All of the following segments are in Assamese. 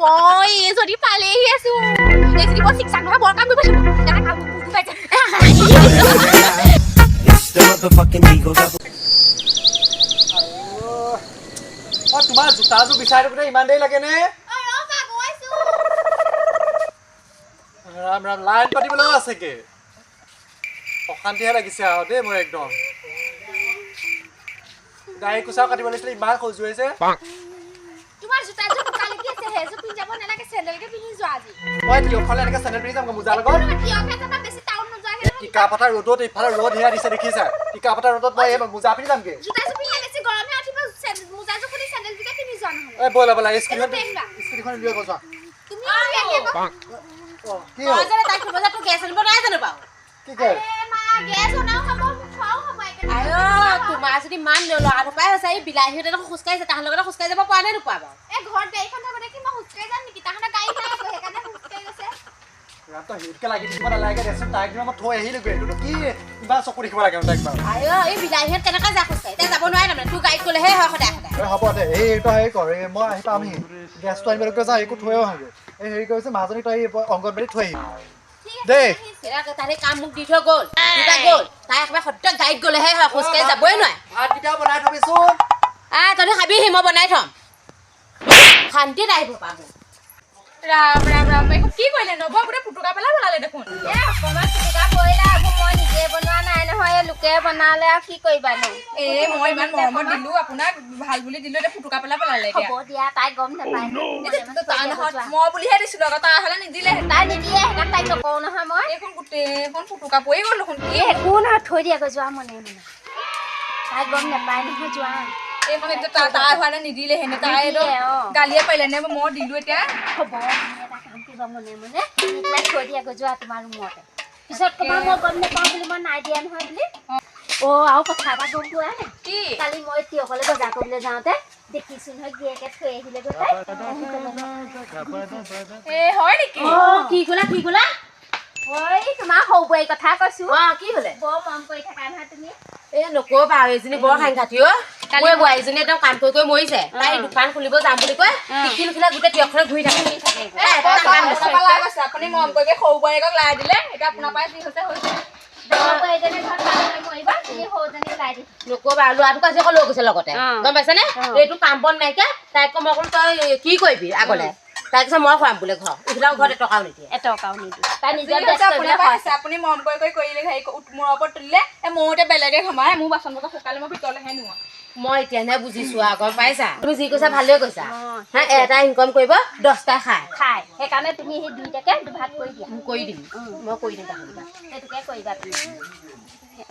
oi যদি পালেহি আছো এই যদি মই শিক্ষা নহয় বৰ কাম কৰিব লাগিব এটা কাম বুজি পাইছে অ তোমাৰ জোতাযোৰ বিচাৰি থাকোঁতে ইমান দেৰি লাগে নে ৰাম ৰাম লাইন পাতিবলৈও আছেগে অশান্তিহে লাগিছে আৰু দেই মোৰ একদম দাঢ়ি কোচাও কাটিব লাগিছিলে ইমান খজুৱাইছে তোমাৰ জোতাযোৰ কালি কি আছে হেজো পিন যাব নালাগে চেন্ডেলকে পিন্ধি যোৱা আজি মই তিয়কলে এনেকে চেন্ডেল পিন্ধি যাম মোজা লগত তিয়কে যাবা বেছি টাউন নোযোৱাকে টিকাফটা ৰ'দত ইফালে ৰ'দ হেয়া দিছে দেখিছা টিকাফটা ৰ'দত মই এই মোজা পিন্ধি যামগে জোতাযোৰ পিন্ধিলে বেছি গৰমে উঠিব মোজাযোৰ খুলি চেন্ডেলযোৰকে পিন্ধি যোৱা নহ'লে এই বলা বলা স্কুটিখন লৈ গৈছা তুমি কি হ'ল যে তাই ক'ব যে তোৰ গেছ আনিব নাই জানো বাৰু কি কয় মা গেছ বনাও খাব খোৱাও খাব আইও তোমাৰ যদি মান ল'ৰাটো পাই আছে এই বিলাহীহঁতে দেখোন খোজকাঢ়িছে তাহাৰ লগতে খোজকাঢ়ি যাব পৰা নাই নোপোৱা বাৰু এই ঘৰত গাড়ীখন থাকোঁতে কি মই খোজকাঢ়ি যাম নেকি তাহাঁতৰ গাড়ী নাই আকৌ সেইকাৰণে খোজকাঢ়ি গৈছে ৰাত হিটকে লাগি থাকিব নালাগে দেচোন তাইক মই থৈ আহিলোগৈ এইটো কি ইমান চকু দেখিব লাগে তাইক বাৰু আইও এই বিলাহীহঁত কেনেকৈ যা খোজকাঢ়ি এতিয়া যাব নোৱাৰে তাৰমানে তোৰ গাড়ীত গ'লেহে হয় সদায় সদায় হ'ব দে এইটো হেৰি কৰ মই আহি পামহি গেছটো আনিবলৈকে যাওঁ একো থৈ আহোঁগৈ এই হেৰি কৰিছে মাজনী তই অংগনবাড়ীত থৈ আহিবি দেই তাৰে কাম মোক দি থৈ গ'ল দুটা গ'ল তাই একেবাৰে সদায় গাড়ীত গ'লেহে হয় খোজকাঢ়ি যাবই নোৱাৰে ভাতকেইটা বনাই থবিচোন তহঁতে খাবিহি মই বনাই থ'ম শান্তিত আহিব পাব ৰাম ৰাম ৰাম এইখন কি কৰিলে নব গোটেই ফুটুকা পেলাই বনালে দেখোন অকণমান ফুটুকা পৰিলে আকৌ মই নিজে বনোৱা নাই নহয় লোকে বনালে আৰু কি কৰিবানো মই ইমান মৰমত দিলো আপোনাক ভাল বুলি দিলো এতিয়া ফুটুকা পেলাই পেলালে হ'ব দিয়া তাই গম নাপায় মই বুলিহে দিছিলো আকৌ তাই হ'লে নিদিলে তাই নিদিয়ে সেইকাৰণে তাইক নকওঁ নহয় মই এইখন গোটেইখন ফুটুকা পৰি গ'ল দেখোন কি একো নহয় থৈ দিয়াগৈ যোৱা মনে মনে তাই গম নাপায় নহয় যোৱা এইখন এতিয়া তাই হোৱালে নিদিলে হেনে তাই গালিয়ে পাৰিলে নে মই দিলো এতিয়া হ'ব এটা কাম কৰিবা মনে মনে থৈ দিয়াগৈ যোৱা তোমাৰ ৰুমতে পিছত ক'বা মই গম নাপাওঁ বুলি মই নাই দিয়া নহয় বুলি আৰু কথা এটা গম পোৱা নাই কি কালি মই তিয়কলে বজাৰ কৰিবলৈ যাওঁতে দেখিছো নহয় গিয়েকে থৈ আহিলে গৈ হয় নেকি কি ক'লা ঐ তোমাৰ সৰু বোৱাৰী কথা কৈছো কি হ'লে বৰ মৰম কৰি থাকা নহয় তুমি নকবা এইজনী বৰ সাংঘাতি কালি বোৱাৰীজনী একদম কাম কৰি মৰিছে তাই দোকান খুলিব যাম বুলি কয় টিফিন খোলা গোটেই তিয়কখনে ঘূৰি থাকে আপুনি মৰম কৰি সৰু বোৱাৰীকক লাই দিলে এতিয়া আপোনাৰ পৰাই যি হৈছে নকবা ল'ৰাটোক আজি আকৌ লৈ গৈছে লগতে গম পাইছানে এইটো কাম বন নাইকিয়া তাইক মই ক'লো তই কি কৰিবি আগলে তাই কৈছে মই খুৱাম বোলে ঘৰ এইবিলাক ঘৰত এটকাও নিদিয়ে তাই নিজৰ আপুনি মৰম কৰি কৰিলে হেৰি মূৰৰ ওপৰত তুলিলে মোৰ এতিয়া বেলেগে সোমাই মোৰ বাচন বৰ্তন শুকালে মই ভিতৰলৈহে নিওঁ মই এতিয়াহে বুজিছো গম পাইছা তুমি যি কৈছা ভালে কৈছা হা এটা ইনকম কৰিব 10টা খাই সেইকাৰণে তুমি সেই দুইটাকে দুভাগ কৰি দিয়া কৰি দিম মই কৰি দিম সেইটোকে কৰিবা তুমি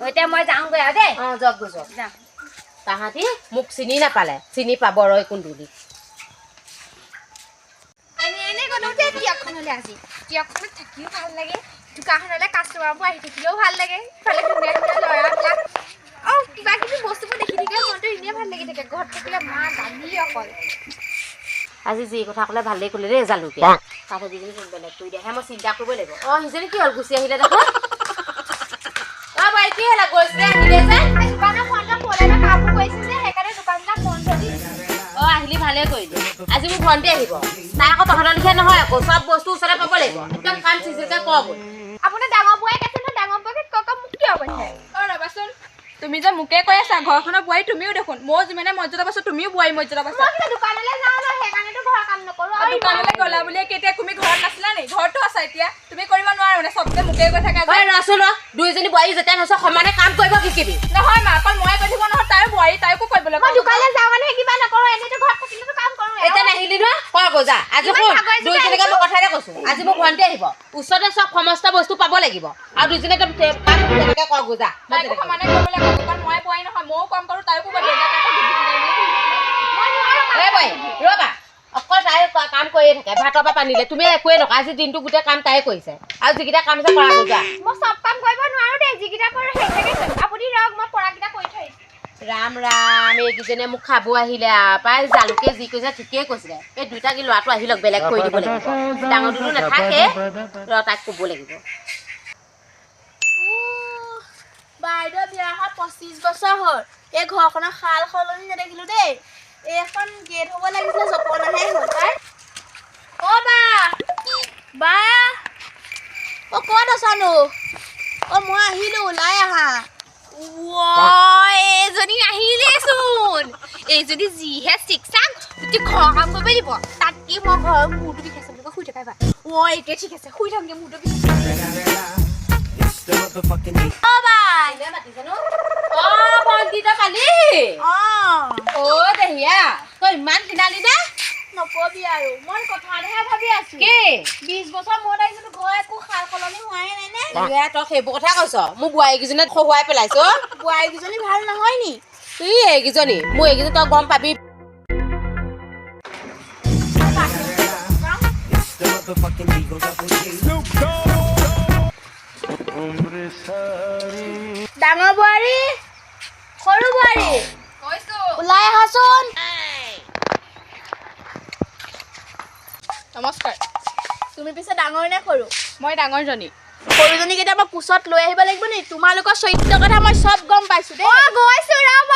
এতিয়া মই যাওঁগৈ আৰু দেই যাওক তাহাঁতি মোক চিনি নাপালে চিনি পাব ৰয় কুন্দুলি আজি তিয়কখনত থাকিও ভাল লাগে দোকানখনলৈ কাষ্টমাৰবোৰ আহি থাকিলেও ভাল লাগে ইফালে ধুনীয়া ধুনীয়া ল'ৰাবিলাক কিবা কিবি বস্তুবোৰ দেখি থাকিলে মনটো এনেই ভাল লাগি থাকে ঘৰত থাকিলে মা দালি অকল আজি যি কথা ক'লে ভালেই ক'লে দেই জালুকে তাতে যিজনী বেলেগ কৰি দিয়াহে মই চিন্তা কৰিব লাগিব সিজনী কি হ'ল গুচি আহিলে দেখোন বাই কি হ'ল গৈছিলে আহিলে যে দোকানৰ ফোনটা পলাই কাপোৰ কৈছিল যে সেইকাৰণে দোকানবিলাক বন্ধ দি আহিলি ভালে কৰিলি আজি মোৰ ভণ্টি আহিব তাই আকৌ তহঁতৰ লিখা নহয় আকৌ চব বস্তু ওচৰতে পাব লাগিব একদম কাম চিচিলকে কব আপোনাৰ ডাঙৰ বোৱাৰীক আছে নহয় ডাঙৰ বোৱাৰীক কক মোক কিয় কৈছে ৰ'বাচোন তুমি যে মোকে কৈ আছা ঘৰখনৰ বোৱাৰী তুমিও দেখোন মই যিমানে মৰ্যাদা পাইছো তুমিও বোৱাৰী মৰ্যাদা পাইছা মই দোকানলৈ যাওঁ ন সেইকাৰণেতো ঘৰৰ কাম নকৰো দোকানলৈ গ'লা বুলিয়ে কেতিয়া তুমি ঘৰত নাছিলা নি ঘৰতো আছা এতিয়া তুমি কৰিব নোৱাৰা মানে চবকে মোকে কৈ থাকা ৰচোন দুইজনী বোৱাৰী যেতিয়া হৈছে সমানে কাম কৰিব শিকিবি নহয় মা অকল মই কৈ থাকিব নহয় তাইৰ বোৱাৰী তাইকো কৰিবলৈ মই দোকানলৈ যাওঁ মানে কিবা নকৰো এনেতো ঘৰত থাকিলেতো কাম কৰো এতিয়া নাহিলি নহয় ক যা আজি শুন দুইজনীকে মই কথা এটা কৈছো আজি মোৰ ভণ্টি আহিব ওচৰতে চব সমস্ত বস্তু পাব লাগিব আৰু দুইজনী একদম কাম তেনেকে ক যা তাইকো সমানে কৰিবলৈ ক'ব কাৰণ মই বোৱাৰী নহয় ময়ো কাম কৰোঁ তাইকো ৰবা অকল তাই কাম কৰিয়ে থাকে ভাতৰ পৰা পানীলে তুমি একোৱে নকৰা আজি দিনটো গোটেই কাম তাই কৰিছে আৰু যিকেইটা কাম আছে কৰা যা মই চব কাম কৰিব নোৱাৰো দেই যিকেইটা কৰো সেইকেইটাকে কৰিম আপুনি ৰওক মই পৰাকেইটা কৰি থৈ ৰাম ৰাম এইকেইজনীয়ে মোক খাব আহিলে পাই জালুকে যি কৈছে ঠিকেই কৈছিলে এই দুইটা কি ল'ৰাটো আহি লওক বেলেগ কৰি দিব লাগিব ডাঙৰটোতো নাথাকে তাইক ক'ব লাগিব বাইদেউ বিয়া হোৱা 25 বছৰ হ'ল এই ঘৰখনৰ শাল সলনি নেদেখিলো দেই এইখন গেট হ'ব লাগিছিলে জপনাহে হ'ল পাই মনো অ মই আহিলো ওলাই আহা এইজনী আহিলেচোন এইজনী যিহে চিকচাক তুই ঘৰ কাম কৰিব দিব তাত কি মই ঘৰ মূৰটো বিষাইছে বুলি শুই থাকাই ভাল এতিয়া ঠিক আছে শুই থাকগে মূৰটো অ বাই অ ভণ্টি তই পালি অ দেহিয়া তই ইমান কিনালি নে নকবি আৰু মই কথা এটাহে ভাবি আছো কি 20 বছৰ মূৰত আহিছো ঘৰ একো সাল সলনি হোৱাই নাই নে তই সেইবোৰ কথা কৈছ মোক বোৱাৰীকেইজনীয়ে খহুৱাই পেলাইছ বোৱাৰীকেইজনী ভাল নহয় নি তুই এইকেইজনী মোৰ এইকেইজনী তই গম পাবি ডাঙৰ বোৱাৰী সৰু বোৱাৰী কৈছো ওলাই আহাচোন নমস্কাৰ তুমি পিছে ডাঙৰ নে সৰু মই ডাঙৰজনী সৰুজনী কেতিয়াবা কোচত লৈ আহিব লাগিব নি তোমালোকৰ চৰিত্ৰ কথা মই চব গম পাইছো দেই গৈছো ৰ'ব